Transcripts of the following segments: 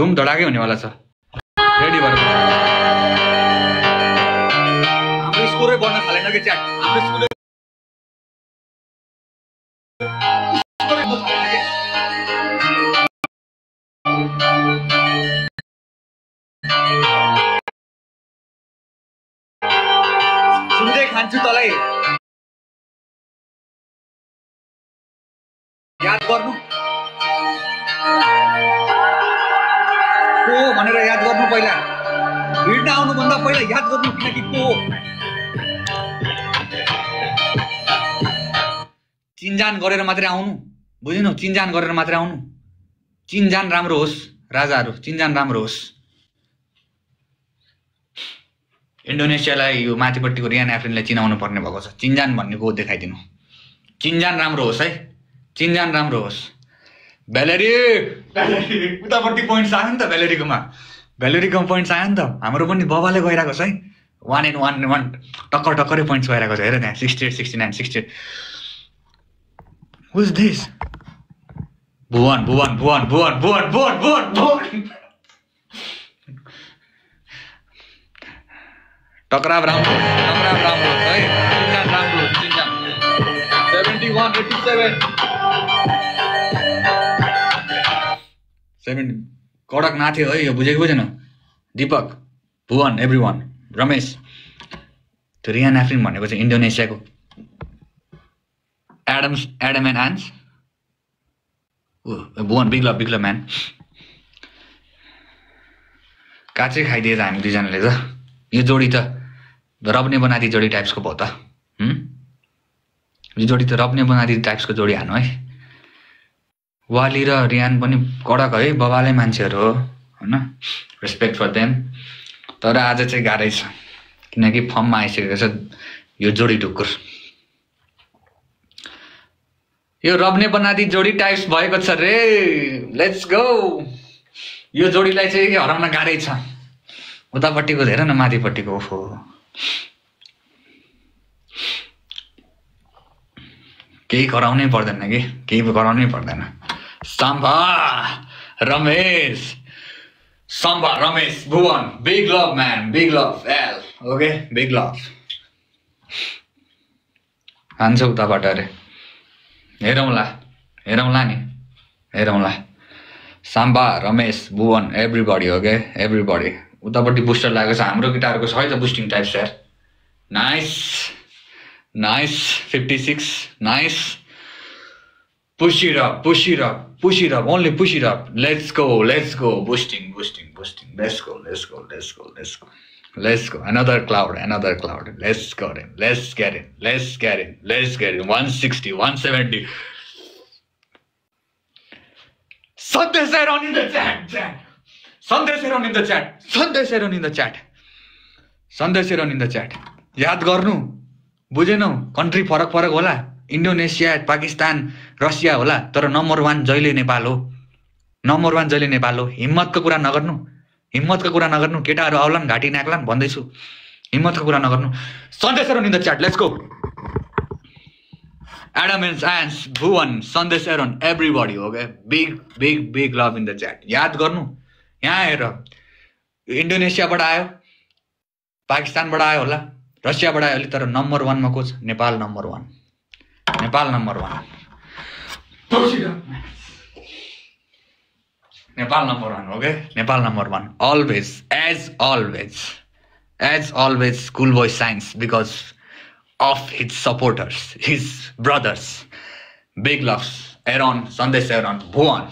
धुम धडाकै हुनेवाला छ रेडी भएर हाम्रो स्कोरै बढ्न थालेन कि च्याट हाम्रो स्कोरै सुन्दै खान्छु तँलाई याद गर्नु को भनेर याद गर्नु पहिला भिड आउनु भन्दा पहिला याद गर्नु किनकि को चिनजान गरेर मात्रै आउनु बुझिनौ चिनजान गरेर मात्रै आउनु चिनजान राम्रो होस् राजाहरु चिनजान राम्रो होस् इन्डोनेसियालाई यो माथिपट्टिको रियान एफ्रिनलाई चिनाउनु पर्ने भएको छ चिनजान भन्ने को देखाइदिनु चिनजान राम्रो होस् है चिनजान राम्रो होस् भ्यालेरी उतापट्टि पोइन्ट्स आयो नि त भ्यालेरीकोमा पोइन्ट्स आयो नि त हाम्रो पनि बबाले गइरहेको छ है 1 and 1 टक्कर टक्करै पोइन्ट्स गइरहेको छ हेर त्यहाँ 68 69 68 Who is this? Bhuvan. टकराव राम्रो है चिनजान राम्रो चिनजान 71 87 7 कडक नाथ्यो है यो बुझेको बुझेन दीपक भुवन एभ्रीवन रमेश त्यो रियान एफ्रिन भनेको चाहिँ इन्डोनेसियाको एडम एन्ड एन्स भुवन बिग लभ म्यान काचै खाइदिएछ हामी दुईजनाले त यो जोडी त रब्ने बनादी जोडी टाइप्सको भयो त यो जोडी त रब्ने बनादी टाइप्सको जोडी हानु है वाली र रियान पनि कडक है बबाले मान्छेहरू हो हैन रेस्पेक्ट फर देम तर आज चाहिँ गाह्रै छ किनकि फर्ममा आइसकेको छ यो जोडी ढुकुर यो रब्ने बनादी जोडी टाइप्स भएको छ रे लेट्स गो यो जोडीलाई चाहिँ हराउन गाह्रै छ उतापट्टिको हेर न माथिपट्टिको ओफो केही गराउनै पर्दैन कि केही गराउनै पर्दैन Samba Ramesh Bhuvan big love man big love L okay big love हान्छ उताबाट अरे हेरौँला नि हेरौँला Samba Ramesh Bhuvan everybody okay everybody उतापट्टि बुस्टर लागेको छ हाम्रो गिटारको छ है त boosting type sir nice 56 nice push it up only push it up let's go boosting let's go another cloud let's get in 160 170 Sandesh Aaron in the chat याद गर्नु बुझेनौ country फरक होला इन्डोनेसिया पाकिस्तान रसिया होला तर नम्बर 1 जहिले नेपाल हो हिम्मतको कुरा नगर्नु केटाहरु आउलान् घाटी नाक्लान् भन्दैछु हिम्मतको कुरा नगर्नु Sandesh Aaron in the chat let's go Adam and एन्स Bhuwan Sandesh Aaron everybody okay big love in the chat याद गर्नु यहाँ हेर इन्डोनेसियाबाट आयो पाकिस्तानबाट आयो होला रसियाबाट आयो तर नम्बर 1 मा को छ Nepal number 1 okay Nepal number 1 always as always Schoolboy shines because of his supporters his brothers big loves Aaron Sandesh Aaron Bhuvan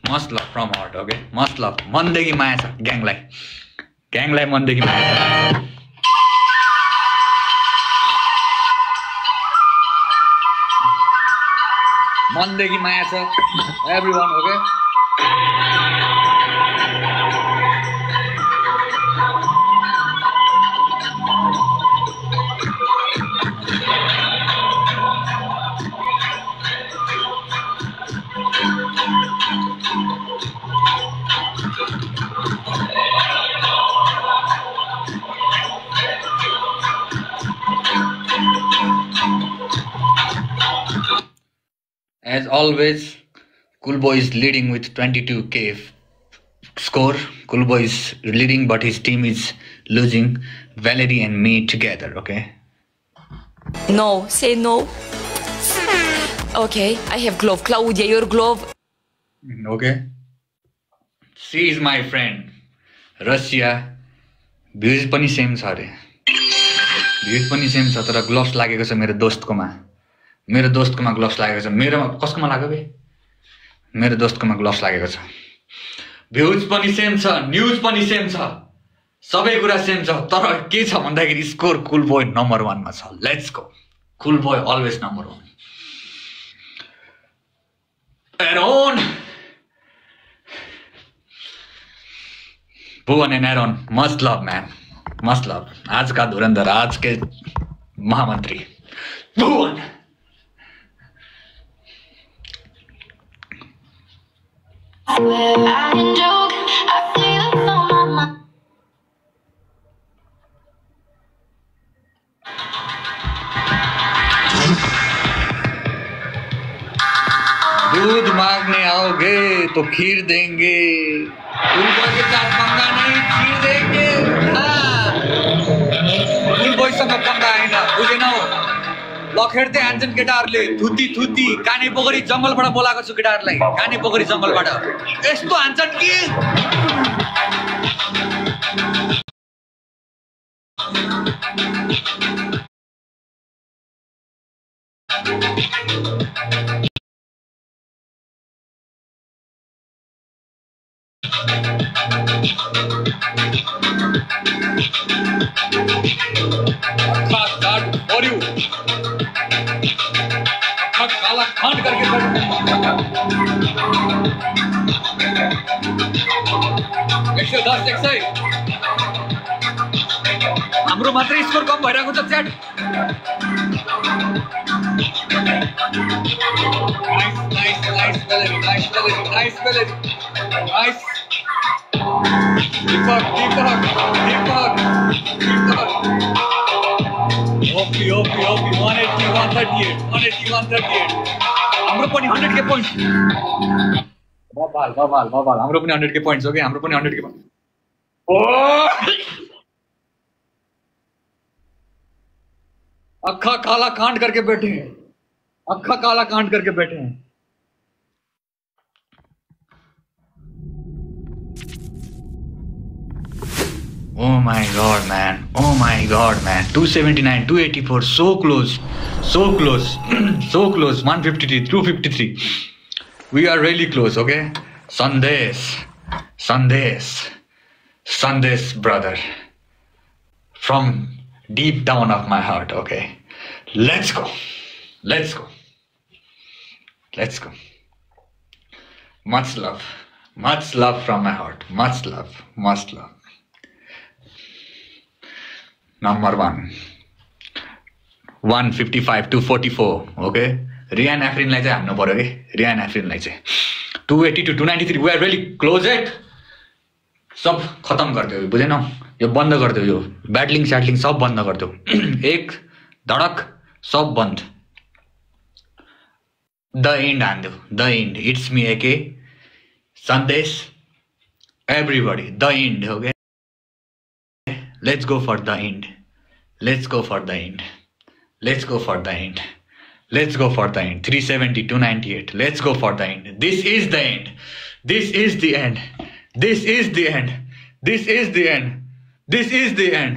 must love from heart okay must love mandegi maya cha gangलाई mandegi maya mandegi maya cha everyone okay As always, Schoolboy is leading with 22k score. Kulboy is leading, but his team is losing. Valerie and me together, okay? No, say no. Okay, I have glove. Claudia, your glove. Okay. She is my friend. Russia. Views पनि same छ अरे. Views पनि same छ तर gloves लागेको छ मेरो दोस्तकोमा. मेरो दोस्तकोमा ग्लोभ्स लागेको छ. मेरोमा कसकोमा लाग्यो बे? मेरो दोस्तकोमा ग्लोभ्स लागेको छ. भ्युज पनि सेम छ, न्यूज पनि सेम छ. सबै कुरा सेम छ तर के छ भन्दाखेरि स्कोर कुल बोय नम्बर 1 मा छ. Let's go. Cool boy always number 1. Aaron. Bhuvan and Aaron, much love, man. Much love. आज का धुरंधर, आज के महामंत्री भुवन. दूध मांगने आओगे तो खीर देंगे. कुलबोय के साथ पंगा नहीं, खीर देंगे. कुलबोयसँग पंगा हैन, बुझेनौ? लखेड्दै हान्छन् केटाहरूले. थुती थुती काने पोखरी जंगलबाट बोलाएको छु केटाहरूलाई. काने पोखरी जंगलबाट यस्तो हान्छन् कि काला खांड करके 110 100 हाम्रो मात्रै स्कोर कम भइरहेको छ च्याट. नाइस दीपक ओपी 180 138 हाम्रो पनि 100 के पोइन्ट्स. बबाल हाम्रो पनि 100 के पोइन्ट्स हो के. हाम्रो पनि 100 के पोइन्ट्स. ओ अक्खा काला कांड करके बैठे हैं. अक्खा काला कांड करके बैठे हैं. Oh my god, man. 279, 284, so close. So close. 153, 253. We are really close, okay? Sandesh, brother. From deep down of my heart, okay? Let's go. Much love from my heart. Much love. Number 1 155 244 okay. Ryan एफ्रिनलाई चाहिँ हान्नु पर्यो के. रियान एफ्रिनलाई चाहिँ 280 to 293. We are really close it. सब खत्म गरिदियो, बुझेनौ? यो बन्द गरिदियो. यो ब्याटलिङ स्याटलिङ सब बन्द गरिदियो. एक धडक सब बन्द. द एन्ड हान्दियो. The end. It's me AK Sandesh everybody. The end okay. Let's go for the end. 370, 298. Let's go for the end. This is the end. This is the end. This is the end. This is the end. This is the end.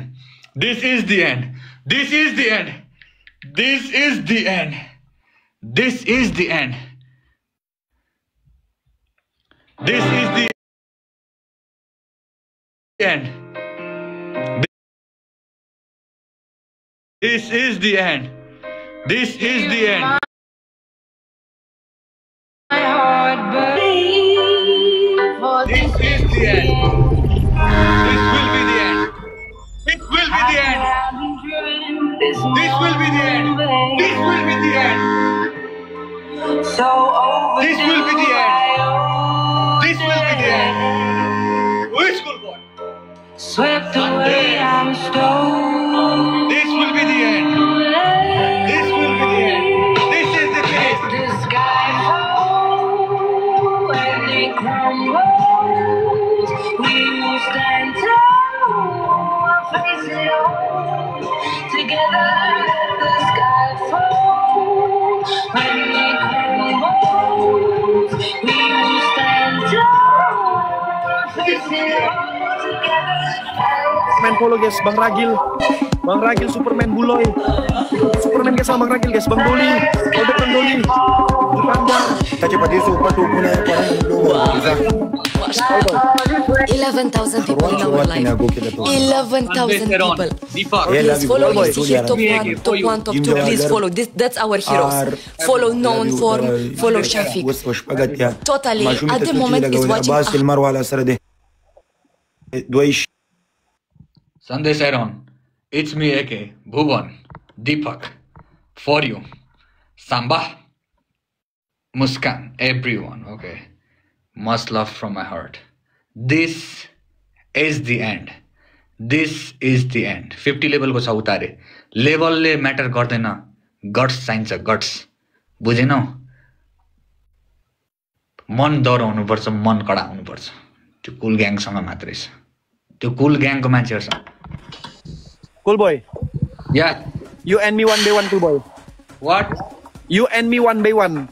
This is the end. This is the end. This is the end. This is the end. This is the end. This is the end. This is the end. This is the end. This will be the end. It will be the end. This will be the end. This will be the end. This will be the end. This will be the end. Who is Schoolboy? Swept away, I'm stoned. This will be the end. This will be the end. This is the finish. The sky falls and it crumbles Superman follow guys, Bang Ragil. Bang Ragil Superman Buloy. Superman guys sama Bang Ragil guys, Bang Doli. Udah Bang Doli. Dipandang. Tadi super tuh punya orang 11,000 people in our life. 11,000 people. Please follow his here, top one, top two. Please follow. That's our heroes. Follow known form. Follow Shafiq. Totally. At the moment is watching. Sandesh Aaron, it's me AK, Bhuvan, Deepak, for you, Samba, Muskan, everyone, okay. Much love from my heart. This is the end. This is the end. 50 level को छ उतारे. Level ले matter गर्दैन. Guts चाहिन्छ, guts. बुझेनौ? मन डर हुनुपर्छ, मन कडा हुनुपर्छ. त्यो कुल ग्याङसँग मात्रै छ. त्यो कुल ग्याङको मान्छेहरुसँग. Cool boy. Yeah. You and me 1v1 cool boy. What? You and me 1v1.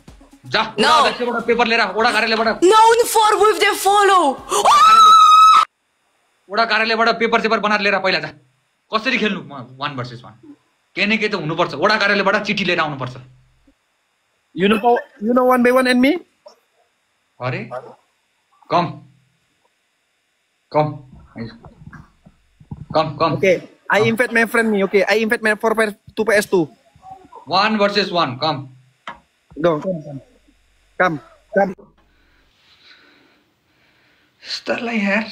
जा. No. एउटा पेपर लिएर ओडा कार्यालयबाट. Known for with the follow. ओडा कार्यालयबाट पेपर सेपर बनाएर लिएर पहिला जा. कसरी खेल्नु 1 versus 1. के न के त हुनुपर्छ. ओडा कार्यालयबाट चिठी लिएर आउनुपर्छ. You know 1v1 and me? अरे. Come. Okay. I invite my friend me. Okay. I invite my for to PS2. 1 versus 1. Come. Go. Come. स्तरलाई यार.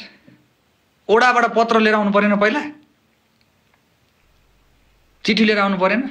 ओडाबाट पत्र लिएर आउनु परेन पहिला? चिठी लिएर आउनु परेन?